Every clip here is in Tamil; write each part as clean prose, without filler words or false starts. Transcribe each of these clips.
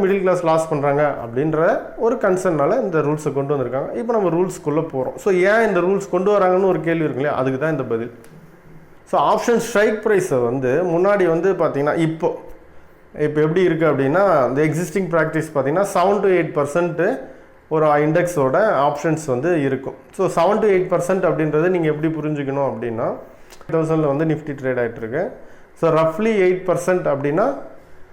மிடில் கிளாஸ் லாஸ் பண்ணுறாங்க அப்படின்ற ஒரு கன்சர்னால இந்த ரூல்ஸை கொண்டு வந்திருக்காங்க. இப்போ நம்ம ரூல்ஸ்க்குள்ளே போகிறோம். ஸோ ஏன் இந்த ரூல்ஸ் கொண்டு வராங்கன்னு ஒரு கேள்வி இருக்கு இல்லையா, அதுக்கு தான் இந்த பதில். ஸோ ஆப்ஷன் ஸ்ட்ரைக் ப்ரைஸை வந்து முன்னாடி வந்து பார்த்தீங்கன்னா இப்போ எப்படி இருக்குது அப்படின்னா, இந்த எக்ஸிஸ்டிங் ப்ராக்டிஸ் பார்த்தீங்கன்னா 7 to 8% ஒரு இண்டெக்ஸோட ஆப்ஷன்ஸ் வந்து இருக்கும். ஸோ 7 to 8% அப்படின்றது நீங்கள் எப்படி புரிஞ்சுக்கணும் அப்படின்னா, 1000 வந்து நிஃப்டி ட்ரேட் ஆகிட்டுருக்கு. ஸோ ரஃப்லி 8% அப்படின்னா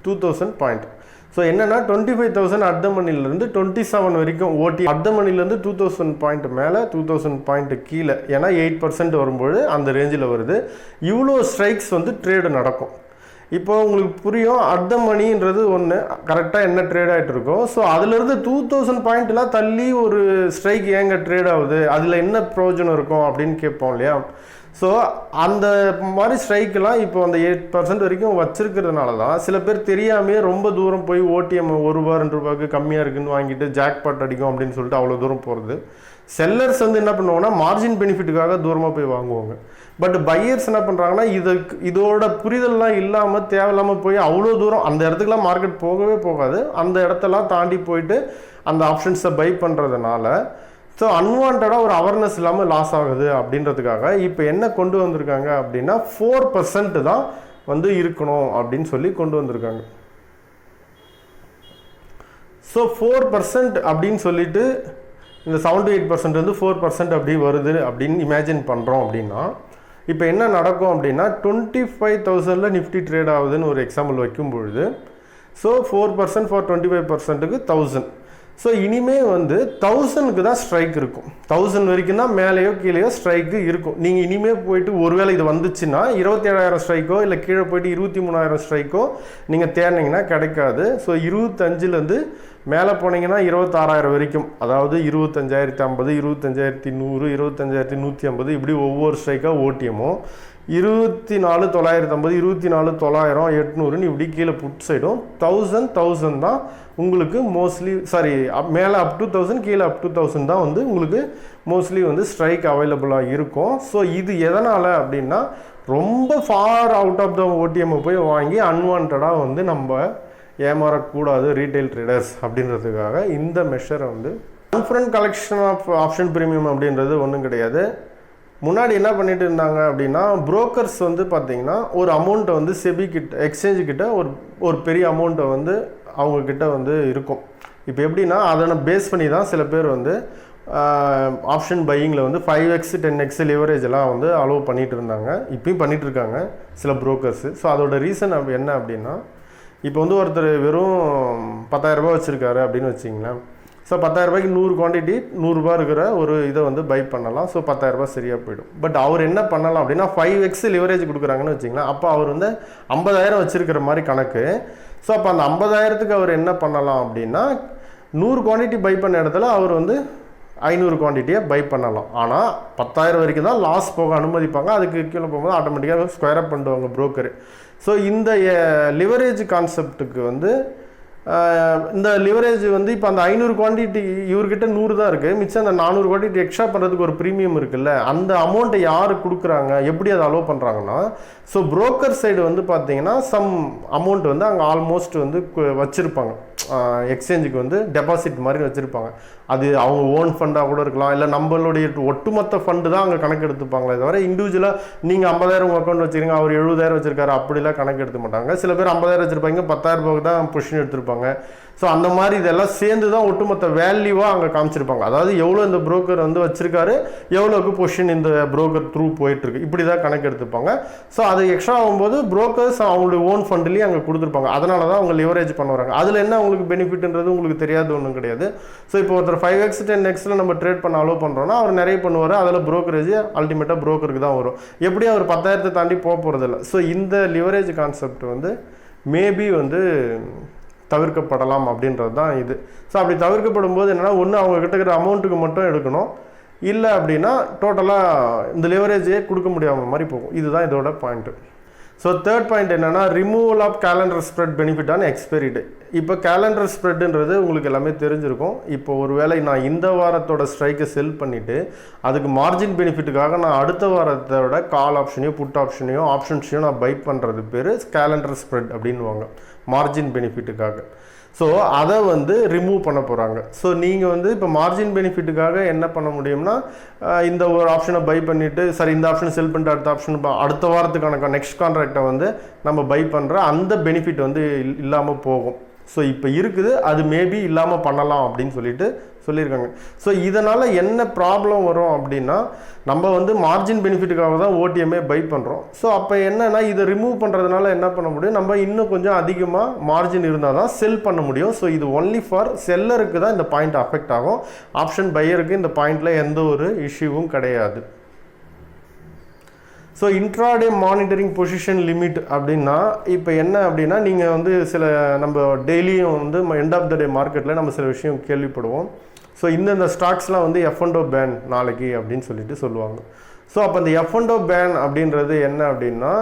2000 பாயிண்ட். ஸோ என்னென்னா 25,000 அட் த மணிலேருந்து 27 வரைக்கும் ஓட்டி, அட் த மணிலேருந்து 2000 பாயிண்ட் மேலே 2000 பாயிண்ட் கீழே, ஏன்னா 8% வரும்போது அந்த ரேஞ்சில் வருது. இவ்வளோ ஸ்ட்ரைக்ஸ் வந்து ட்ரேடு நடக்கும். இப்போ உங்களுக்கு புரியும், அட் த மணின்றது ஒன்று கரெக்டாக என்ன ட்ரேட் ஆகிட்டு இருக்கோ. ஸோ அதுலேருந்து 2000 பாயிண்ட்லாம் தள்ளி ஒரு ஸ்ட்ரைக் ஏங்க ட்ரேட் ஆகுது, அதில் என்ன பிரயோஜனம் இருக்கும் அப்படின்னு கேட்போம் இல்லையா. ஸோ அந்த மாதிரி ஸ்ட்ரைக்கெலாம் இப்போ அந்த 8% வரைக்கும் வச்சிருக்கிறதுனால தான் சில பேர் தெரியாமே ரொம்ப தூரம் போய் ஓடிஎம் ₹1 ₹2 கம்மியாக இருக்குன்னு வாங்கிட்டு ஜாக்பாட் அடிக்கும் அப்படின்னு சொல்லிட்டு அவ்வளோ தூரம் போகிறது. செல்லர்ஸ் வந்து என்ன பண்ணுவாங்கன்னா மார்ஜின் பெனிஃபிட்டுக்காக தூரமாக போய் வாங்குவாங்க. பட் பையர்ஸ் என்ன பண்ணுறாங்கன்னா இதோட புரிதல்லாம் இல்லாமல் தேவையில்லாமல் போய் அவ்வளோ தூரம் அந்த இடத்துக்குலாம் மார்க்கெட் போகவே போகாது, அந்த இடத்தெல்லாம் தாண்டி போயிட்டு அந்த ஆப்ஷன்ஸை பை பண்ணுறதுனால ஸோ அன்வான்டாக ஒரு அவேர்னஸ் இல்லாமல் லாஸ் ஆகுது அப்படின்றதுக்காக இப்போ என்ன கொண்டு வந்திருக்காங்க அப்படின்னா 4% தான் வந்து இருக்கணும் அப்படின்னு சொல்லி கொண்டு வந்திருக்காங்க. ஸோ 4% அப்படின்னு சொல்லிட்டு இந்த 7 to 8% வந்து 4% அப்படி வருது அப்படின்னு இமேஜின் பண்ணுறோம் அப்படின்னா, இப்போ என்ன நடக்கும் அப்படின்னா 25,000 நிஃப்டி ட்ரேட் ஆகுதுன்னு ஒரு எக்ஸாம்பிள் வைக்கும் பொழுது, ஸோ 4% ஃபார் 25%க்கு 1000. ஸோ இனிமேல் வந்து 1000க்கு தான் ஸ்ட்ரைக் இருக்கும். 1000 வரைக்கும் தான் மேலேயோ கீழேயோ ஸ்ட்ரைக்கு இருக்கும். நீங்கள் இனிமேல் போயிட்டு ஒருவேளை இது வந்துச்சுன்னா 27,000 ஸ்ட்ரைக்கோ இல்லை கீழே போயிட்டு 23,000 ஸ்ட்ரைக்கோ நீங்கள் தேடினீங்கன்னா கிடைக்காது. ஸோ 25,000லேருந்து மேலே போனீங்கன்னா 26,000 வரைக்கும், அதாவது 25,050, 25,100, 25,150 இப்படி ஒவ்வொரு ஸ்ட்ரைக்காக ஓட்டியமோ 24,950, 24,900, 800 இப்படி கீழே புட் சைடும் 1000 தான் உங்களுக்கு மோஸ்ட்லி மேலே அப் டு 1000 கீழே அப் டு 1000 தான் வந்து உங்களுக்கு மோஸ்ட்லி வந்து ஸ்ட்ரைக் அவைலபிளாக இருக்கும். ஸோ இது எதனால் அப்படின்னா ரொம்ப ஃபார் அவுட் ஆஃப் த ஓடிஎம்மை போய் வாங்கி அன்வான்டாக வந்து நம்ம ஏமாறக்கூடாது ரீட்டைல் ட்ரேடர்ஸ் அப்படின்றதுக்காக இந்த மெஷரை வந்து confident collection of option premium அப்படின்றது ஒன்றும் கிடையாது. முன்னாடி என்ன பண்ணிட்டு இருந்தாங்க அப்படின்னா, புரோக்கர்ஸ் வந்து பார்த்தீங்கன்னா ஒரு அமௌண்ட்டை வந்து செபி கிட்ட எக்ஸ்சேஞ்சு கிட்ட ஒரு பெரிய அமௌண்ட்டை வந்து அவங்கக்கிட்ட வந்து இருக்கும். இப்போ எப்படின்னா அதனை பேஸ் பண்ணி தான் சில பேர் வந்து ஆப்ஷன் பையிங்கில் வந்து 5x 10x லிவரேஜ் எல்லாம் வந்து அலோவ் பண்ணிகிட்டு இருந்தாங்க. இப்பயும் பண்ணிகிட்ருக்காங்க சில புரோக்கர்ஸு. ஸோ அதோட ரீசன் என்ன அப்படின்னா, இப்போ வந்து ஒருத்தர் வெறும் 10,000 ரூபாய் வச்சுருக்காரு அப்படின்னு வச்சிங்களேன். ஸோ 10,000 ரூபாய்க்கு 100 குவான்டிட்டி ₹100 இருக்கிற ஒரு இதை வந்து பை பண்ணலாம். ஸோ 10,000 ரூபாய் சரியாக போயிடும். பட் அவர் என்ன பண்ணலாம் அப்படின்னா 5x லிவரேஜ் கொடுக்குறாங்கன்னு வச்சிங்களேன். அப்போ அவர் வந்து 50,000 வச்சுருக்கிற மாதிரி கணக்கு. ஸோ அப்போ அந்த 50,000க்கு அவர் என்ன பண்ணலாம் அப்படின்னா 100 குவான்டிட்டி பை பண்ண இடத்துல அவர் வந்து 500 குவான்டிட்டியை பை பண்ணலாம். ஆனால் 10,000 வரைக்கும் தான் லாஸ் போக அனுமதிப்பாங்க. அதுக்கு கீழே போகும்போது ஆட்டோமேட்டிக்காக ஸ்கொயர் அப் பண்ணுவாங்க புரோக்கர். ஸோ இந்த லிவரேஜ் கான்செப்டுக்கு வந்து இந்த லிவரேஜ் வந்து இப்போ அந்த 500 குவான்டிட்டி இவர்கிட்ட 100 தான் இருக்குது, மிச்சம் அந்த 400 குவான்டிட்டி எக்ஸ்ட்ரா பண்ணுறதுக்கு ஒரு ப்ரீமியம் இருக்குல்ல, அந்த அமௌண்ட்டை யார் கொடுக்குறாங்க, எப்படி அதை அலோவ் பண்ணுறாங்கன்னா, ஸோ புரோக்கர் சைடு வந்து பார்த்தீங்கன்னா சம் அமௌண்ட் வந்து அங்கே ஆல்மோஸ்ட் வந்து வச்சுருப்பாங்க, எக்ஸ்சேஞ்சுக்கு வந்து டெபாசிட் மாதிரி வச்சுருப்பாங்க. அது அவங்க ஓன் ஃபண்டாக கூட இருக்கலாம், இல்லை நம்மளுடைய ஒட்டுமொத்த ஃபண்டு தான் அங்கே கணக்கு எடுத்துப்பாங்களே தவிர இண்டிவிஜுவலாக நீங்கள் 50,000 உங்கள் அக்கௌண்ட் வச்சுருக்கீங்க, அவர் 70,000 வச்சுருக்காரு அப்படிலாம் கணக்கு எடுத்துக்க மாட்டாங்க. சில பேர் 50,000 வச்சுருப்பாங்க, 10,000 ரூபாய்க்கு தான் பொசிஷன் எடுத்துருப்பாங்க. ஸோ அந்த மாதிரி இதெல்லாம் சேர்ந்து தான் ஒட்டுமொத்த வேல்யூவாக அங்கே காமிச்சிருப்பாங்க. அதாவது எவ்வளோ இந்த புரோக்கர் வந்து வச்சிருக்காரு, எவ்வளோக்கு பொசிஷன் இந்த புரோக்கர் த்ரூ போயிட்டுருக்கு, இப்படி தான் கணக்கு எடுத்துப்பாங்க. ஸோ அது எக்ஸ்ட்ரா ஆகும்போது புரோக்கர்ஸ் அவங்களுடைய ஓன் ஃபண்ட்லேயும் அங்கே கொடுத்துருப்பாங்க. அதனால தான் அவங்க லிவரேஜ் பண்ண வராங்க. அதில் என்ன உங்களுக்கு பெனிஃபிட்ன்றது உங்களுக்கு தெரியாது ஒன்றும் கிடையாது. ஸோ இப்போ ஒருத்தர் 5x 10xல நம்ம ட்ரேட் பண்ண அலோவ் பண்ணுறோன்னா அவர் நிறைய பண்ணுவார். அதில் புரோக்கரேஜ் அல்டிமேட்டாக புரோக்கருக்கு தான் வரும். எப்படியும் அவர் 10,000 தாண்டி போகிறதில்ல. ஸோ இந்த லிவரேஜ் கான்செப்ட் வந்து மேபி வந்து தவிர்க்கப்படலாம் அப்படின்றது தான் இது. ஸோ அப்படி தவிர்க்கப்படும் போது என்னென்னா, ஒன்று அவங்க கிட்ட இருக்கிற அமௌண்ட்டுக்கு மட்டும் எடுக்கணும், இல்லை அப்படின்னா டோட்டலாக இந்த லிவரேஜே கொடுக்க முடியாமல் மாதிரி போகும். இதுதான் இதோட பாயிண்ட்டு. ஸோ தேர்ட் பாயிண்ட் என்னென்னா, removal of calendar spread benefit on expiry day. இப்போ கேலண்டர் ஸ்ப்ரெட்டுன்றது உங்களுக்கு எல்லாமே தெரிஞ்சிருக்கும். இப்போ ஒரு வேளை நான் இந்த வாரத்தோட ஸ்ட்ரைக்கை செல் பண்ணிவிட்டு அதுக்கு மார்ஜின் பெனிஃபிட்டுக்காக நான் அடுத்த வாரத்தோட கால் ஆப்ஷனையோ புட் ஆப்ஷனையோ நான் பை பண்ணுறது பேர் கேலண்டர் ஸ்ப்ரெட் அப்படின்வாங்க, மார்ஜின் பெனிஃபிட்டுக்காக. ஸோ அதை வந்து ரிமூவ் பண்ண போகிறாங்க. ஸோ நீங்கள் வந்து இப்போ மார்ஜின் பெனிஃபிட்டுக்காக என்ன பண்ண முடியும்னா இந்த ஒரு ஆப்ஷனை பை பண்ணிவிட்டு சரி இந்த ஆப்ஷனை செல் பண்ணிட்டு அடுத்த ஆப்ஷன் அடுத்த வாரத்துக்கான நெக்ஸ்ட் கான்ட்ராக்டை வந்து நம்ம பை பண்ணுற அந்த பெனிஃபிட் வந்து இல்லாமல் போகும். ஸோ இப்போ இருக்குது, அது மேபி இல்லாமல் பண்ணலாம் அப்படின்னு சொல்லியிருக்காங்க. ஸோ இதனால் என்ன ப்ராப்ளம் வரும் அப்படின்னா நம்ம வந்து மார்ஜின் பெனிஃபிட்டுக்காக தான் ஓடிஎம்ஏ பை பண்ணுறோம். ஸோ அப்போ என்னென்னா இதை ரிமூவ் பண்ணுறதுனால என்ன பண்ண முடியும், நம்ம இன்னும் கொஞ்சம் அதிகமாக மார்ஜின் இருந்தால் தான் செல் பண்ண முடியும். ஸோ இது ஒன்லி ஃபார் செல்லருக்கு தான் இந்த பாயிண்ட் அஃபெக்ட் ஆகும். ஆப்ஷன் பையருக்கு இந்த பாயிண்டில் எந்த ஒரு இஷ்யூவும் கிடையாது. So intraday monitoring position limit அப்படின்னா இப்போ என்ன அப்படின்னா நீங்கள் வந்து சில நம்ம டெய்லியும் வந்து எண்ட் ஆஃப் த டே மார்க்கெட்டில் நம்ம சில விஷயம் கேள்விப்படுவோம். ஸோ இந்த ஸ்டாக்ஸ்லாம் வந்து F&O பேன் நாளைக்கு அப்படின்னு சொல்லுவாங்க. ஸோ அப்போ அந்த F&O பேன் அப்படின்றது என்ன அப்படின்னா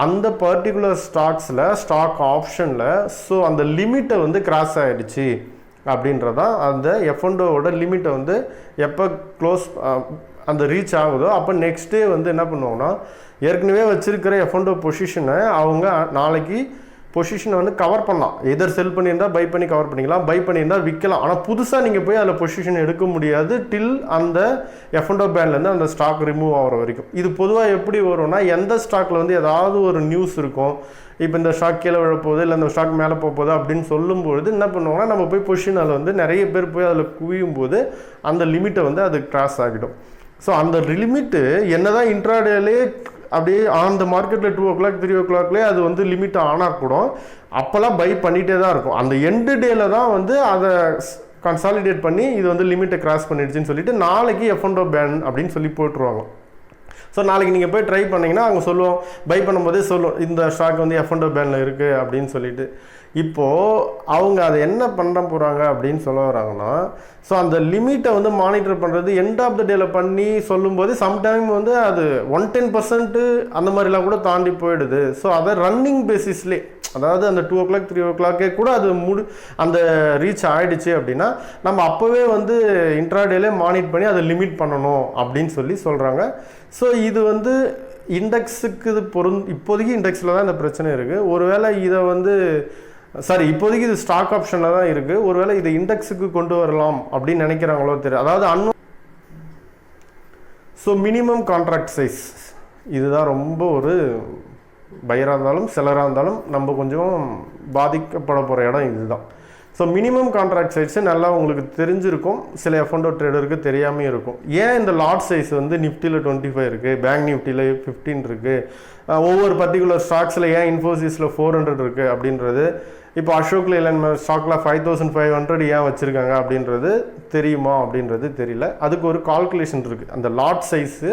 அந்த பர்டிகுலர் ஸ்டாக்ஸில் ஸ்டாக் ஆப்ஷனில் ஸோ அந்த லிமிட்டை வந்து கிராஸ் ஆகிடுச்சு அப்படின்றதான் அந்த F&Oவோட லிமிட்டை வந்து எப்போ க்ளோஸ் அந்த ரீச் ஆகுதோ அப்போ நெக்ஸ்ட் டே வந்து என்ன பண்ணுவோம்னா ஏற்கனவே வச்சுருக்கிற F&O பொசிஷனை அவங்க நாளைக்கு பொசிஷனை வந்து கவர் பண்ணலாம். எதர் செல் பண்ணியிருந்தால் பை பண்ணி கவர் பண்ணிக்கலாம், பை பண்ணியிருந்தால் விற்கலாம். ஆனால் புதுசாக நீங்கள் போய் அதில் பொசிஷன் எடுக்க முடியாது டில் அந்த F&O பேன்லேருந்து அந்த ஸ்டாக் ரிமூவ் ஆகிற வரைக்கும். இது பொதுவாக எப்படி வரும்னா எந்த ஸ்டாக்கில் வந்து ஏதாவது ஒரு நியூஸ் இருக்கும், இப்போ இந்த ஸ்டாக் கீழே விழப்போகுது இல்லை இந்த ஸ்டாக் மேலே போகுது அப்படின்னு சொல்லும்பொழுது என்ன பண்ணுவாங்கன்னா நம்ம போய் பொசிஷன் அதில் வந்து நிறைய பேர் போய் அதில் குவியும் போது அந்த லிமிட்டை வந்து அது கிராஸ் ஆகிடும். ஸோ அந்த லிமிட்டு என்ன தான் இன்ட்ராடேலே அப்படியே அந்த மார்க்கெட்டில் 2 o'clock 3 o'clockலேயே அது வந்து லிமிட் ஆனால் கூட அப்போல்லாம் பை பண்ணிகிட்டே தான் இருக்கும். அந்த எண்டு டேல தான் வந்து அதை கன்சாலிடேட் பண்ணி இது வந்து லிமிட்டை கிராஸ் பண்ணிடுச்சுன்னு சொல்லிட்டு நாளைக்கு F&O பேன் அப்படின்னு சொல்லி போட்டுருவாங்க. ஸோ நாளைக்கு நீங்கள் போய் ட்ரை பண்ணிங்கன்னா அவங்க சொல்லுவோம், பை பண்ணும்போதே சொல்லுவோம் இந்த ஸ்டாக் வந்து F&O பேனில் இருக்குது அப்படின்னு சொல்லிட்டு. இப்போது அவங்க அதை என்ன பண்ண போகிறாங்க அப்படின்னு சொல்ல வராங்கன்னா ஸோ அந்த லிமிட்டை வந்து மானிட்டர் பண்ணுறது எண்ட் ஆஃப் த டேல பண்ணி சொல்லும்போது சம்டைம் வந்து அது 110% அந்த மாதிரிலாம் கூட தாண்டி போயிடுது. ஸோ அதை ரன்னிங் பேசிஸ்லே அதாவது அந்த 2 o'clock 3 o'clockே கூட அது அந்த ரீச் ஆகிடுச்சு அப்படின்னா நம்ம அப்போவே வந்து இன்ட்ராடேலே மானிட் பண்ணி அதை லிமிட் பண்ணணும் அப்படின்னு சொல்கிறாங்க. ஸோ இது வந்து இண்டெக்ஸுக்கு இது இப்போதைக்கு இண்டெக்ஸில் தான் இந்த பிரச்சனை இருக்குது. ஒருவேளை இதை வந்து இப்போதைக்கு இது ஸ்டாக் ஆப்ஷனில் தான் இருக்குது, ஒருவேளை இதை இண்டெக்ஸுக்கு கொண்டு வரலாம் அப்படின்னு நினைக்கிறாங்களோ தெரியும். அதாவது ஸோ மினிமம் கான்ட்ராக்ட் சைஸ் இதுதான் ரொம்ப ஒரு பையராக இருந்தாலும் செல்லராக இருந்தாலும் நம்ம கொஞ்சம் பாதிக்கப்பட போகிற இடம் இதுதான். ஸோ மினிமம் கான்ட்ராக்ட் சைஸு நல்லா உங்களுக்கு தெரிஞ்சிருக்கும், சில F&O ட்ரேடருக்கு தெரியாமல் இருக்கும். ஏன் இந்த லாட் சைஸ் வந்து நிஃப்டியில் 25 இருக்குது, பேங்க் நிஃப்டியில் 15 இருக்குது, ஒவ்வொரு பர்டிகுலர் ஸ்டாக்ஸில் ஏன் இன்ஃபோசிஸில் 400 இருக்குது அப்படின்றது, இப்போ அசோக் லேலண்ட் ஸ்டாக்கில் 5500 ஏன் வச்சுருக்காங்க அப்படின்றது தெரியுமா அப்படின்றது தெரியல. அதுக்கு ஒரு கால்குலேஷன் இருக்குது, அந்த லாட் சைஸு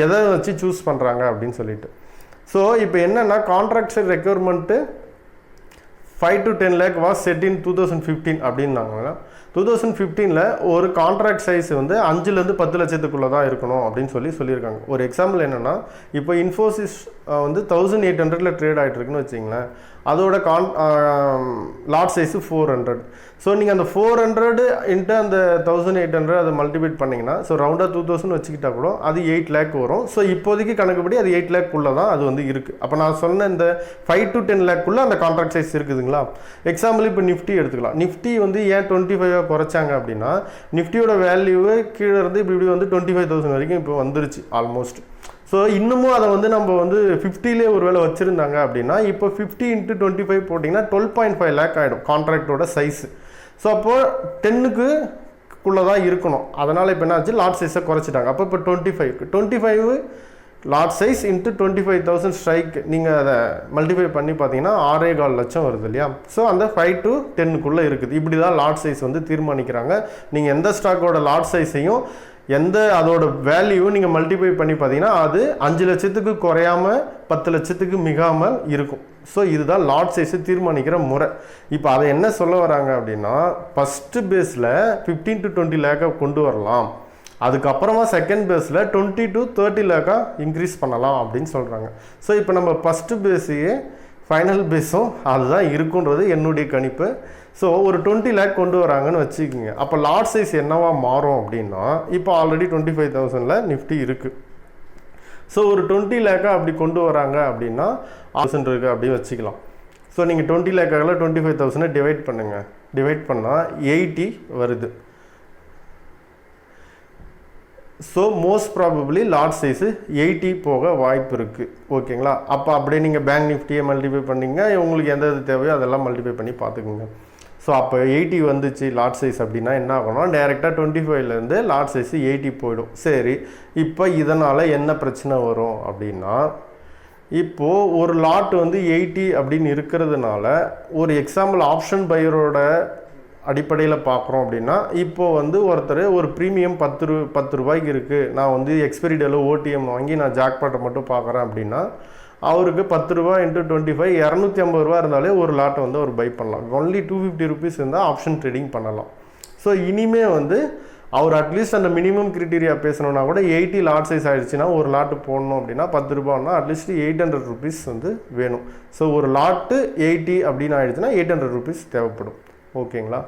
எதை வச்சு சூஸ் பண்ணுறாங்க அப்படின்னு சொல்லிட்டு. ஸோ இப்போ என்னென்னா contract size requirement 5 to 10 lakh was set in 2015 அப்படின்னாங்க. 2015 ஒரு கான்ட்ராக்ட் சைஸ் வந்து 5லேருந்து 10 லட்சத்துக்குள்ளே தான் இருக்கணும் அப்படின்னு சொல்லியிருக்காங்க. ஒரு எக்ஸாம்பிள் என்னென்னா இப்போ இன்ஃபோசிஸ் வந்து 1800 ட்ரேட் ஆகிட்டு இருக்குன்னு வச்சிங்களேன், அதோட லாட் சைஸு 400. ஸோ நீங்கள் அந்த 400 இன்ட்டு அந்த 1800 அதை மல்டிபிள் பண்ணிங்கன்னா ஸோ ரவுண்டாக 2000 வச்சுக்கிட்டா கூட அது 8 lakh வரும். ஸோ இப்போதைக்கு கணக்குப்படி அது 8 lakh தான் அது வந்து இருக்குது. அப்போ நான் சொன்ன இந்த 5 to 10 lakh அந்த கான்ட்ராக்ட் சைஸ் இருக்குதுங்களா. எக்ஸாம்பிள் இப்போ நிஃப்டி எடுத்துக்கலாம். நிஃப்டி வந்து ஏன் 25 குறைச்சாங்க அப்படின்னா நிஃப்டியோட வேல்யூவே கீழே இருந்து இப்படி வந்து 25,000 வரைக்கும் இப்போ வந்துருச்சு ஆல்மோஸ்ட். ஸோ இன்னமும் அதை வந்து நம்ம வந்து 50லே ஒரு வேளை வச்சுருந்தாங்க அப்படின்னா இப்போ 50 into 25 போட்டிங்கன்னா 12.5 lakh ஆகிடும் கான்ட்ராக்டோட சைஸு. ஸோ அப்போது 10க்குள்ளே தான் இருக்கணும். அதனால் இப்போ என்ன ஆச்சு, லாட் சைஸை குறைச்சிட்டாங்க. அப்போ இப்போ 25 லாட் சைஸ் இன்ட்டு 25,000 ஸ்ட்ரைக் நீங்கள் அதை மல்டிஃபை பண்ணி பார்த்தீங்கன்னா 6.25 லட்சம் வருது இல்லையா. ஸோ அந்த 5 to 10க்குள்ளே இருக்குது. இப்படி தான் லாட் சைஸ் வந்து தீர்மானிக்கிறாங்க. நீங்கள் எந்த ஸ்டாக்கோட லாட் சைஸையும் அதோட வேல்யூவும் நீங்கள் மல்டிஃபை பண்ணி பார்த்தீங்கன்னா அது 5 லட்சத்துக்கு குறையாமல் 10 லட்சத்துக்கு மிகாமல் இருக்கும். ஸோ இதுதான் லாட் சைஸை தீர்மானிக்கிற முறை. இப்போ அதை என்ன சொல்ல வராங்க அப்படின்னா ஃபஸ்ட்டு பேஸில் 15 to 20 lakh கொண்டு வரலாம், அதுக்கப்புறமா செகண்ட் பேஸில் 20 to 30 lakh இன்க்ரீஸ் பண்ணலாம் அப்படின்னு சொல்கிறாங்க. ஸோ இப்போ நம்ம ஃபஸ்ட்டு பேஸையே ஃபைனல் பேஸும் அதுதான் இருக்குன்றது என்னுடைய கணிப்பு. ஸோ ஒரு 20 lakh கொண்டு வராங்கன்னு வச்சுக்கோங்க. அப்போ லாட் சைஸ் என்னவா மாறும் அப்படின்னா இப்போ ஆல்ரெடி 25,000 நிஃப்டி இருக்குது. ஸோ ஒரு 20 lakh அப்படி கொண்டு வராங்க அப்படின்னா 1000 இருக்குது அப்படின்னு வச்சுக்கலாம். ஸோ நீங்கள் 20 லேக்காக 25,000 டிவைட் பண்ணுங்கள். டிவைட் பண்ணால் 80 வருது. So most probably lot size 80 போக வாய்ப்பு இருக்குது. ஓகேங்களா? அப்போ அப்படியே நீங்கள் பேங்க் நிஃப்டியை மல்டிப்ளை பண்ணிங்க, உங்களுக்கு எந்த இது தேவையோ அதெல்லாம் மல்டிப்ளை பண்ணி பார்த்துக்குங்க. ஸோ அப்போ 80 வந்துச்சு லாட் சைஸ் அப்படின்னா என்ன ஆகணும்னா டேரெக்டாக 25லேருந்து லாட் சைஸு 80 போயிடும். சரி, இப்போ இதனால் என்ன பிரச்சனை வரும் அப்படின்னா, இப்போது ஒரு லாட் வந்து 80 அப்படின்னு இருக்கிறதுனால ஒரு எக்ஸாம்பிள் ஆப்ஷன் பையரோட அடிப்படையில் பார்க்குறோம் அப்படின்னா, இப்போது வந்து ஒருத்தர் ஒரு ப்ரீமியம் 10 ரூபாய்க்கு இருக்குது, நான் வந்து எக்ஸ்பைரி டேல ஓடிஎம் வாங்கி நான் ஜாக்பாட்டை மட்டும் பார்க்குறேன் அப்படின்னா, அவருக்கு 10 ரூபா இன்ட்டு 25 250 ரூபா இருந்தாலே ஒரு லாட்டை வந்து அவர் பை பண்ணலாம். ஒன்லி 250 ருபீஸ் இருந்தால் ஆப்ஷன் ட்ரேடிங் பண்ணலாம். ஸோ இனிமே வந்து அவர் அட்லீஸ்ட் அந்த மினிமம் கிரிட்டீரியா பேசணுன்னா கூட 80 லாட் சைஸ் ஆகிடுச்சுன்னா ஒரு லாட்டு போடணும் அப்படின்னா 10 ரூபான்னா அட்லீஸ்ட் 800 ருபீஸ் வந்து வேணும். ஸோ ஒரு லாட்டு 80 அப்படின்னு ஆகிடுச்சுன்னா 800 ருபீஸ் தேவைப்படும். ஓகேங்களா?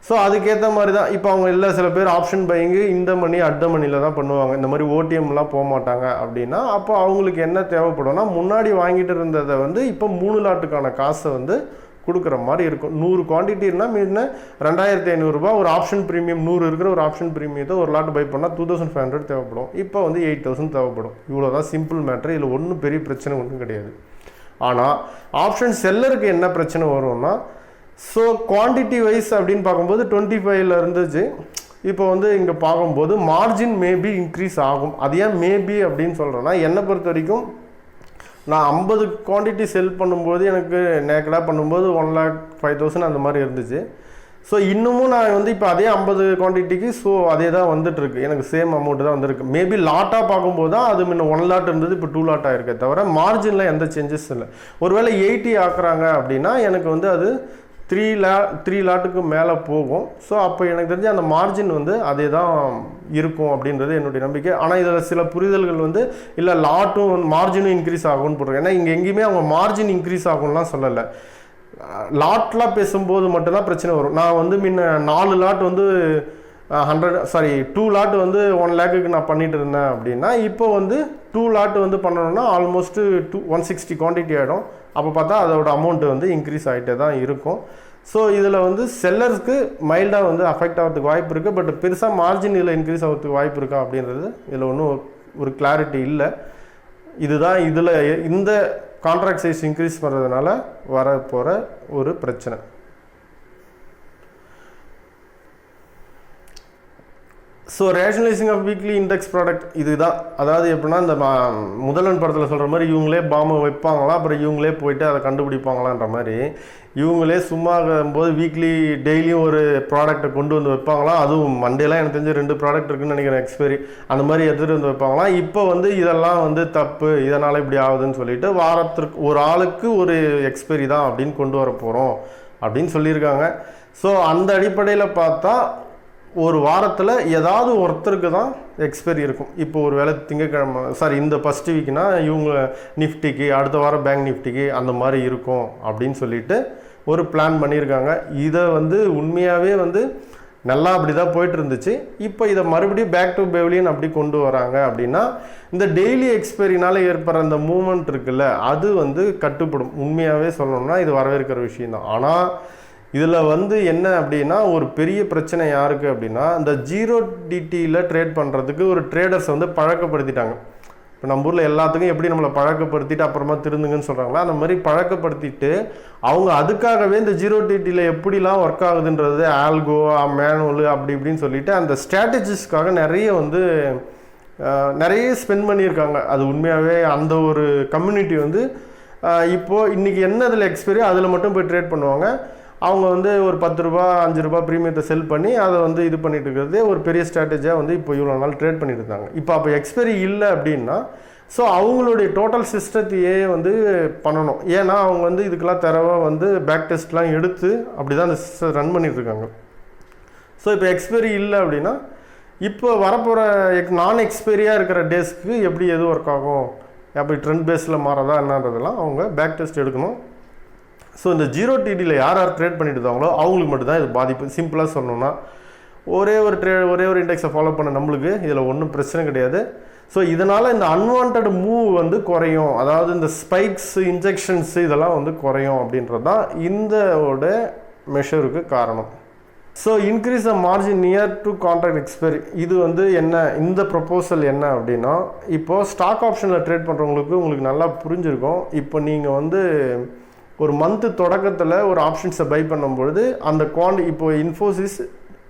ஸோ அதுக்கேற்ற மாதிரி தான் இப்போ அவங்க இல்லை சில பேர் ஆப்ஷன் பையிங்கு இந்த மணி அட்ட மணியில் தான் பண்ணுவாங்க, இந்த மாதிரி ஓடிஎம்லாம் போக மாட்டாங்க அப்படின்னா, அப்போ அவங்களுக்கு என்ன தேவைப்படும்னா முன்னாடி வாங்கிட்டு இருந்ததை வந்து இப்போ 3 லாட்டுக்கான காசை வந்து கொடுக்குற மாதிரி இருக்கும். 100 குவான்டிட்டினா முன்ன 2500 ரூபா, ஒரு ஆப்ஷன் ப்ரீமியம் 100 இருக்கிற ஒரு ஆப்ஷன் ப்ரீமியத்தை ஒரு லாட்டு பை பண்ணால் 2500 தேவைப்படும். இப்போ வந்து 8000 தேவைப்படும். இவ்வளோதான் சிம்பிள் மேட்ரு. இதில் ஒன்றும் பெரிய பிரச்சனை ஒன்றும் கிடையாது. ஆனால் ஆப்ஷன் செல்லருக்கு என்ன பிரச்சனை வரும்னா, ஸோ குவான்டிட்டி வைஸ் அப்படின்னு பார்க்கும்போது 25ல் இருந்துச்சு, இப்போ வந்து இங்கே பார்க்கும்போது மார்ஜின் மேபி இன்க்ரீஸ் ஆகும். அது ஏன் மேபி அப்படின்னு சொல்கிறேன்னா, என்னை பொறுத்த வரைக்கும் நான் 50 குவான்டிட்டி செல் பண்ணும்போது எனக்கு நேக்கடாக பண்ணும்போது 1,05,000 அந்த மாதிரி இருந்துச்சு. ஸோ இன்னமும் நான் வந்து இப்போ அதே 50 குவான்டிட்டிக்கு ஸோ அதே தான் வந்துட்டுருக்கு, எனக்கு சேம் அமௌண்ட்டு தான் வந்திருக்கு. மேபி லாட்டாக பார்க்கும்போது தான் அது முன்ன 1 லாட் இருந்தது, இப்போ 2 லாட் ஆகிருக்கே தவிர மார்ஜினில் எந்த சேஞ்சஸ் இல்லை. ஒருவேளை 80 ஆக்குறாங்க அப்படின்னா எனக்கு வந்து அது 3 லாட்டுக்கு மேலே போகும். ஸோ அப்போ எனக்கு தெரிஞ்சு அந்த மார்ஜின் வந்து அதே தான் இருக்கும் அப்படின்றது என்னுடைய நம்பிக்கை. ஆனால் இதில் சில புரிதல்கள் வந்து இல்லை லாட்டும் மார்ஜினும் இன்க்ரீஸ் ஆகும்னு போடுறேன். ஏன்னா இங்கே எங்கேயுமே அவங்க மார்ஜின் இன்க்ரீஸ் ஆகும்லாம் சொல்லலை. லாட்லாம் பேசும்போது மட்டும்தான் பிரச்சனை வரும். நான் வந்து முன்ன 4 லாட் வந்து 2 லாட் வந்து 1 லேக்குக்கு நான் பண்ணிட்டு இருந்தேன் அப்படின்னா, இப்போ வந்து 2 லாட் வந்து பண்ணணும்னா ஆல்மோஸ்ட்டு 160 குவான்டிட்டி ஆகிடும். அப்போ பார்த்தா அதோட அமௌண்ட்டு வந்து இன்க்ரீஸ் ஆகிட்டே தான் இருக்கும். ஸோ இதில் வந்து செல்லர்ஸ்க்கு மைல்டாக வந்து அஃபெக்ட் ஆகிறதுக்கு வாய்ப்பு இருக்குது. பட் பெருசாக மார்ஜின் இதில் இன்க்ரீஸ் ஆகிறதுக்கு வாய்ப்பு இருக்கா அப்படின்றது இதில் ஒன்றும் ஒரு கிளாரிட்டி இல்லை. இதுதான் இதில் இந்த கான்ட்ராக்ட் சைஸ் இன்க்ரீஸ் பண்ணுறதுனால வரப்போகிற ஒரு பிரச்சனை. ஸோ rationalising of weekly index product இதுதான். அதாவது எப்படின்னா, இந்த முதல்வன் படத்தில் சொல்கிற மாதிரி இவங்களே பாம்பை வைப்பாங்களாம், அப்புறம் இவங்களே போயிட்டு அதை கண்டுபிடிப்பாங்களான்ற மாதிரி இவங்களே சும்மா போது வீக்லி டெய்லியும் ஒரு ப்ராடக்டை கொண்டு வந்து வைப்பாங்களாம். அதுவும் மண்டேலாம் எனக்கு தெரிஞ்சு 2 ப்ராடக்ட் இருக்குதுன்னு நினைக்கிறேன் எக்ஸ்பைரி, அந்த மாதிரி எடுத்துகிட்டு வந்து வைப்பாங்களாம். இப்போ வந்து இதெல்லாம் வந்து தப்பு, இதனால் இப்படி ஆகுதுன்னு சொல்லிட்டு வாரத்திற்கு ஒரு ஆளுக்கு ஒரு எக்ஸ்பைரி தான் அப்படின்னு கொண்டு வர போகிறோம் அப்படின்னு சொல்லியிருக்காங்க. ஸோ அந்த அடிப்படையில் பார்த்தா ஒரு வாரத்தில் ஏதாவது ஒருத்தருக்கு தான் எக்ஸ்பைரி இருக்கும். இப்போ ஒரு வேளை திங்கக்கிழமை இந்த ஃபஸ்ட் வீக்னா இவங்க நிஃப்டிக்கு, அடுத்த வாரம் பேங்க் நிஃப்டிக்கு அந்த மாதிரி இருக்கும் அப்படின்னு சொல்லிட்டு ஒரு பிளான் பண்ணியிருக்காங்க. இதை வந்து உண்மையாகவே வந்து நல்லா அப்படி தான் போயிட்டு இருந்துச்சு. இப்போ இதை மறுபடியும் பேக் டு பெவிலியன் அப்படி கொண்டு வராங்க அப்படின்னா, இந்த டெய்லி எக்ஸ்பைரினால் ஏற்படுற அந்த மூமெண்ட் இருக்குல்ல, அது வந்து கட்டுப்படும். உண்மையாகவே சொல்லணும்னா இது வரவேற்கிற விஷயம்தான். ஆனால் இதில் வந்து என்ன அப்படின்னா, ஒரு பெரிய பிரச்சனை யாருக்கு அப்படின்னா, இந்த 0DTயில் ட்ரேட் பண்ணுறதுக்கு ஒரு ட்ரேடர்ஸ் வந்து பழக்கப்படுத்திட்டாங்க. இப்போ நம்ம ஊரில் எல்லாத்துக்கும் எப்படி நம்மளை பழக்கப்படுத்திட்டு அப்புறமா திருந்துங்கன்னு சொல்கிறாங்களா, அந்த மாதிரி பழக்கப்படுத்திட்டு அவங்க அதுக்காகவே இந்த 0DTயில் எப்படிலாம் ஒர்க் ஆகுதுன்றது ஆல்கோ மேனுவல் அப்படி இப்படின்னு சொல்லிட்டு அந்த ஸ்ட்ராட்டஜிஸ்க்காக நிறைய ஸ்பெண்ட் பண்ணியிருக்காங்க. அது உண்மையாகவே அந்த ஒரு கம்யூனிட்டி வந்து இப்போது இன்றைக்கி என்ன இதில் எக்ஸ்பைரியோ அதில் மட்டும் போய் ட்ரேட் பண்ணுவாங்க. அவங்க வந்து ஒரு 10 ரூபா 5 ரூபா ப்ரீமியத்தை செல் பண்ணி அதை வந்து இது பண்ணிட்டு இருக்கிறதே ஒரு பெரிய ஸ்ட்ராட்டஜியாக வந்து இப்போ இவ்வளோ நாள் ட்ரேட் பண்ணிட்டு இருந்தாங்க. இப்போ அப்போ எக்ஸ்பைரி இல்லை அப்படின்னா ஸோ அவங்களுடைய டோட்டல் சிஸ்டத்தையே வந்து பண்ணணும். ஏன்னா அவங்க வந்து இதுக்கெல்லாம் தரவாக வந்து பேக் டெஸ்ட்லாம் எடுத்து அப்படி தான் அந்த சிஸ்டம் ரன் பண்ணிட்டுருக்காங்க. ஸோ இப்போ எக்ஸ்பைரி இல்லை அப்படின்னா இப்போ வரப்போகிற நான் எக்ஸ்பைரியாக இருக்கிற டேஸ்க்கு எப்படி எது ஒர்க் ஆகும், எப்படி ட்ரெண்ட் பேஸில் மாறதா என்னன்றதெல்லாம் அவங்க பேக் டெஸ்ட் எடுக்கணும். ஸோ இந்த 0DTயில் யார் ட்ரேட் பண்ணிட்டு இருக்காங்களோ அவங்களுக்கு மட்டும்தான் இது பாதிப்பு. சிம்பிளாக சொல்லணும்னா ஒரே ஒரு இண்டெக்ஸை ஃபாலோ பண்ண நம்மளுக்கு இதில் ஒன்றும் பிரச்சனை கிடையாது. ஸோ இதனால் இந்த அன்வான்ட் மூவ் வந்து குறையும், அதாவது இந்த ஸ்பைக்ஸ் இன்ஜெக்ஷன்ஸ் இதெல்லாம் வந்து குறையும் அப்படின்றது தான் இந்தோட மெஷருக்கு காரணம். So increase the margin near to contract expiry, இது வந்து என்ன, இந்த ப்ரொப்போசல் என்ன அப்படின்னா, இப்போது ஸ்டாக் ஆப்ஷனில் ட்ரேட் பண்ணுறவங்களுக்கு உங்களுக்கு நல்லா புரிஞ்சிருக்கும். இப்போ நீங்கள் வந்து ஒரு மந்த்து தொடக்கத்தில் ஒரு ஆப்ஷன்ஸை பை பண்ணும்பொழுது அந்த இப்போ இன்ஃபோசிஸ்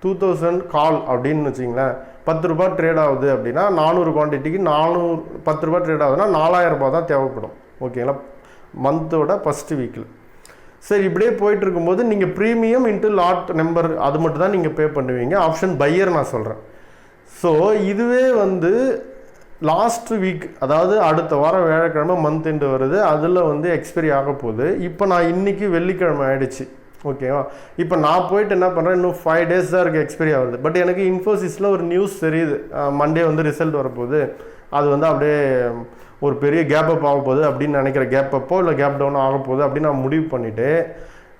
2000 கால் அப்படின்னு வச்சிங்களேன், 10 ரூபா ட்ரேட் ஆகுது அப்படின்னா 400 குவான்டிட்டிக்கு 10 ரூபா ட்ரேட் ஆகுதுன்னா 4000 ரூபா தான் தேவைப்படும். ஓகேங்களா, மந்தோட ஃபஸ்ட்டு வீக்கில். சரி, இப்படியே போயிட்டு இருக்கும்போது நீங்கள் ப்ரீமியம் இன்ட்டு லாட் நம்பர் அது மட்டும் தான் நீங்கள் பே பண்ணுவீங்க, ஆப்ஷன் பையர் நான் சொல்கிறேன். ஸோ இதுவே வந்து லாஸ்ட் வீக், அதாவது அடுத்த வாரம் வியாழக்கிழமை மந்த் எண்டு வருது, அதில் வந்து எக்ஸ்பைரி ஆக போகுது. இப்போ நான் இன்றைக்கி வெள்ளிக்கிழமை ஆகிடுச்சு. ஓகேவா, இப்போ நான் போயிட்டு என்ன பண்ணுறேன், இன்னும் 5 days தான் இருக்குது எக்ஸ்பைரி ஆகுது. பட் எனக்கு இன்ஃபோசிஸில் ஒரு நியூஸ் தெரியுது, மண்டே வந்து ரிசல்ட் வரப்போகுது, அது வந்து அப்படியே ஒரு பெரிய கேப் அப் ஆக போகுது அப்படின்னு நினைக்கிற, கேப் அப்போ இல்லை கேப் டவுன் ஆக போகுது அப்படின்னு நான் முடிவு பண்ணிவிட்டு,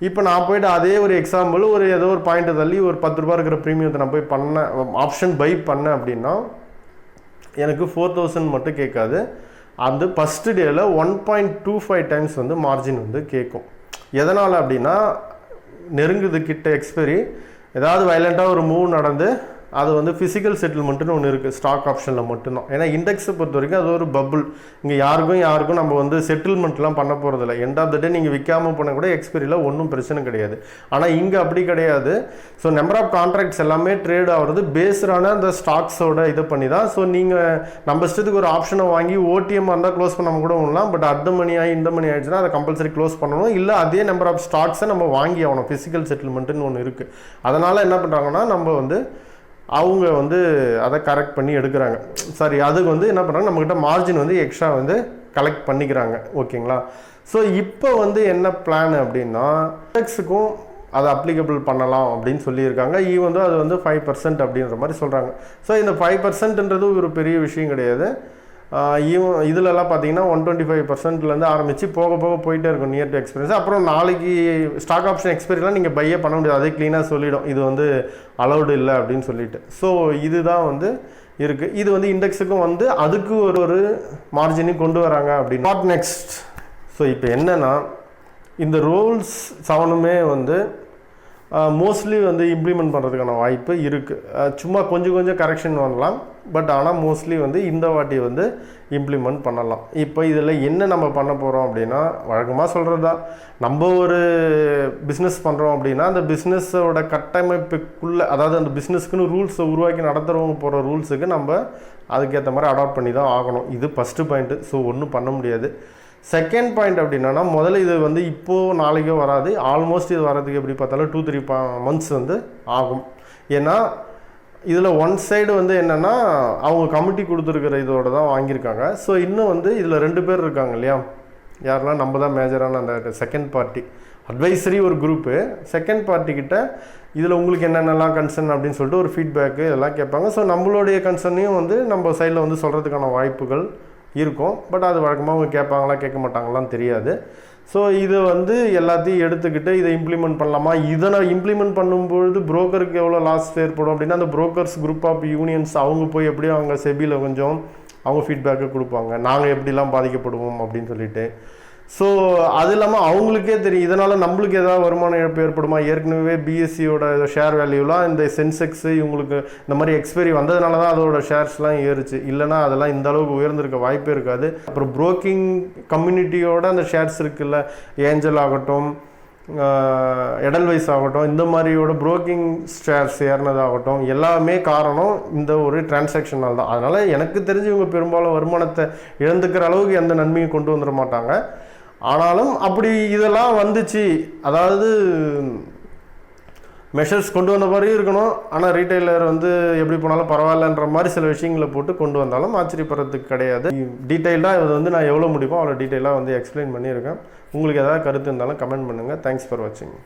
இப்போ நான் போய்ட்டு அதே ஒரு எக்ஸாம்பிள் ஒரு ஏதோ ஒரு பாயிண்ட்டை தள்ளி ஒரு 10 ரூபா இருக்கிற ப்ரீமியத்தை நான் போய் பண்ணேன், ஆப்ஷன் பை பண்ணேன் அப்படின்னா எனக்கு 4000 மட்டும் கேட்காது, அந்த ஃபஸ்ட்டு டேயில் 1.25 டைம்ஸ் வந்து மார்ஜின் வந்து கேட்கும். எதனால் அப்படின்னா, நெருங்குது கிட்ட எக்ஸ்பைரி, ஏதாவது வயலண்ட்டாக ஒரு மூவ் நடந்து அது வந்து ஃபிசிக்கல் செட்டில்மெண்ட்டுன்னு ஒன்று இருக்குது ஸ்டாக் ஆப்ஷனில் மட்டும்தான். ஏன்னா இண்டெக்ஸை பொறுத்த வரைக்கும் அது ஒரு பபுள், இங்கே யாருக்கும் நம்ம வந்து செட்டில்மெண்ட்லாம் பண்ண போகிறதில்ல. எண்ட் ஆஃப் த டே நீங்கள் விற்காமல் போனால் கூட எக்ஸ்பைரியில் ஒன்றும் பிரச்சனை கிடையாது. ஆனால் இங்கே அப்படி கிடையாது. ஸோ நம்பர் ஆஃப் கான்ட்ராக்ட்ஸ் எல்லாமே ட்ரேட் ஆகிறது பேஸ்டான அந்த ஸ்டாக்ஸோட இதை பண்ணி தான். ஸோ நீங்கள் நம்ம இஷ்டத்துக்கு ஒரு ஆப்ஷனை வாங்கி ஓடிஎம் இருந்தால் க்ளோஸ் பண்ணாமல் கூட விடலாம். பட் அந்த மணி ஆகி இந்த மணி ஆகிடுச்சுன்னா அதை கம்பல்சரி க்ளோஸ் பண்ணணும். இல்லை அதே நம்பர் ஆஃப் ஸ்டாக்ஸை நம்ம வாங்கி ஆகணும், ஃபிசிக்கல் செட்டில்மெண்ட்டுன்னு ஒன்று இருக்குது. அதனால் என்ன பண்ணுறாங்கன்னா, நம்ம வந்து அவங்க வந்து அதை கரெக்ட் பண்ணி எடுக்கிறாங்க. சரி, அதுக்கு வந்து என்ன பண்ணுறாங்க, நம்மக்கிட்ட மார்ஜின் வந்து எக்ஸ்ட்ரா வந்து கலெக்ட் பண்ணிக்கிறாங்க. ஓகேங்களா, ஸோ இப்போ வந்து என்ன பிளான் அப்படின்னா, இண்டெக்ஸுக்கும் அதை அப்ளிகபிள் பண்ணலாம் அப்படின்னு சொல்லியிருக்காங்க. வந்து அது வந்து 5% அப்படின்ற மாதிரி சொல்கிறாங்க. ஸோ இந்த 5%ன்றது ஒரு பெரிய விஷயம் கிடையாது. இதிலெல்லாம் பார்த்தீங்கன்னா 125%லேருந்து ஆரம்பித்து போக போயிட்டே இருக்கும் நியர் டு எக்ஸ்பீரியன்ஸ். அப்புறம் நாளைக்கு ஸ்டாக் ஆப்ஷன் எக்ஸ்பைரிலாம் நீங்கள் பையே பண்ண முடியாது, அதே க்ளீனாக சொல்லிடும் இது வந்து அலௌடு இல்லை அப்படின்னு சொல்லிட்டு. ஸோ இதுதான் வந்து இருக்குது. இது வந்து இண்டெக்ஸுக்கும் வந்து அதுக்கு ஒரு மார்ஜினையும் கொண்டு வராங்க அப்படின்னு. What next? ஸோ இப்போ என்னென்னா, இந்த ரூல்ஸ் 7மே வந்து மோஸ்ட்லி வந்து இம்ப்ளிமெண்ட் பண்ணுறதுக்கான வாய்ப்பு இருக்குது. சும்மா கொஞ்சம் கரெக்ஷன் பண்ணலாம், பட் ஆனால் மோஸ்ட்லி வந்து இந்த வாட்டி வந்து இம்ப்ளிமெண்ட் பண்ணலாம். இப்போ இதில் என்ன நம்ம பண்ண போகிறோம் அப்படின்னா, வழக்கமாக சொல்கிறது தான், நம்ம ஒரு பிஸ்னஸ் பண்ணுறோம் அப்படின்னா அந்த பிஸ்னஸோட கட்டமைப்புக்குள்ளே, அதாவது அந்த பிஸ்னஸ்க்குன்னு ரூல்ஸை உருவாக்கி நடத்துகிறவங்க போகிற ரூல்ஸுக்கு நம்ம அதுக்கேற்ற மாதிரி அடாப்ட் பண்ணி தான் ஆகணும். இது ஃபஸ்ட்டு பாயிண்ட்டு. ஸோ ஒன்றும் பண்ண முடியாது. செகண்ட் பாயிண்ட் அப்படின்னா, முதல்ல இது வந்து இப்போது நாளைக்கோ வராது, ஆல்மோஸ்ட் இது வரதுக்கு எப்படி பார்த்தாலும் 2-3 months வந்து ஆகும். ஏன்னா இதில் ஒன் சைடு வந்து என்னென்னா, அவங்க கமிட்டி கொடுத்துருக்கிற இதோட தான் வாங்கியிருக்காங்க. ஸோ இன்னும் வந்து இதில் 2 பேர் இருக்காங்க இல்லையா, யாரெல்லாம் நம்ம தான் மேஜரான அந்த செகண்ட் பார்ட்டி அட்வைசரி ஒரு குரூப்பு. செகண்ட் பார்ட்டிக்கிட்ட இதில் உங்களுக்கு என்னென்னலாம் கன்சர்ன் அப்படின்னு சொல்லிட்டு ஒரு ஃபீட்பேக்கு இதெல்லாம் கேட்பாங்க. ஸோ நம்மளுடைய கன்சர்னையும் வந்து நம்ம சைடில் வந்து சொல்கிறதுக்கான வாய்ப்புகள் இருக்கும். பட் அது வழக்கமாக அவங்க கேட்பாங்களா கேட்க மாட்டாங்களான்னு தெரியாது. ஸோ இது வந்து எல்லாத்தையும் எடுத்துக்கிட்டு இதை இம்ப்ளிமெண்ட் பண்ணலாமா, இதனை இம்ப்ளிமெண்ட் பண்ணும்பொழுது புரோக்கருக்கு எவ்வளோ லாஸ் ஏற்படும் அப்படின்னா, அந்த புரோக்கர்ஸ் குரூப் ஆஃப் யூனியன்ஸ் அவங்க போய் எப்படியும் அவங்க செபியில் கொஞ்சம் அவங்க ஃபீட்பேக்கை கொடுப்பாங்க, நாங்கள் எப்படிலாம் பாதிக்கப்படுவோம் அப்படின்னு சொல்லிட்டு. ஸோ அது இல்லாமல் அவங்களுக்கே தெரியும், இதனால் நம்மளுக்கு ஏதாவது வருமான இழப்பு ஏற்படுமா. ஏற்கனவே பிஎஸ்சியோட ஷேர் வேல்யூலாம் இந்த சென்செக்ஸு இவங்களுக்கு இந்த மாதிரி எக்ஸ்பைரி வந்ததுனால தான் அதோட ஷேர்ஸ்லாம் ஏறுச்சு, இல்லைனா அதெல்லாம் இந்த அளவுக்கு உயர்ந்திருக்க வாய்ப்பே இருக்காது. அப்புறம் புரோக்கிங் கம்யூனிட்டியோட அந்த ஷேர்ஸ் இருக்குல்ல, ஏஞ்சல் ஆகட்டும், எடல்வைஸ் ஆகட்டும், இந்த மாதிரியோட புரோக்கிங் ஷேர்ஸ் ஏறினதாகட்டும், எல்லாமே காரணம் இந்த ஒரு டிரான்சாக்ஷனால் தான். அதனால் எனக்கு தெரிஞ்சு இவங்க பெரும்பாலும் வருமானத்தை இழந்துக்கிற அளவுக்கு எந்த நன்மையும் கொண்டு வந்துட மாட்டாங்க. ஆனாலும் அப்படி இதெல்லாம் வந்துச்சு, அதாவது மெஷர்ஸ் கொண்டு வந்த மாதிரியும் இருக்கணும், ஆனால் ரீட்டைலர் வந்து எப்படி போனாலும் பரவாயில்லன்ற மாதிரி சில விஷயங்களை போட்டு கொண்டு வந்தாலும் ஆச்சரியப்படுறதுக்கு கிடையாது. டீட்டெயில்டாக இது வந்து நான் எவ்வளோ முடியுமோ அவ்வளோ டீட்டெயிலாக வந்து எக்ஸ்பிளைன் பண்ணியிருக்கேன். உங்களுக்கு ஏதாவது கருத்து இருந்தாலும் கமெண்ட் பண்ணுங்கள். தேங்க்ஸ் ஃபார் வாட்சிங்.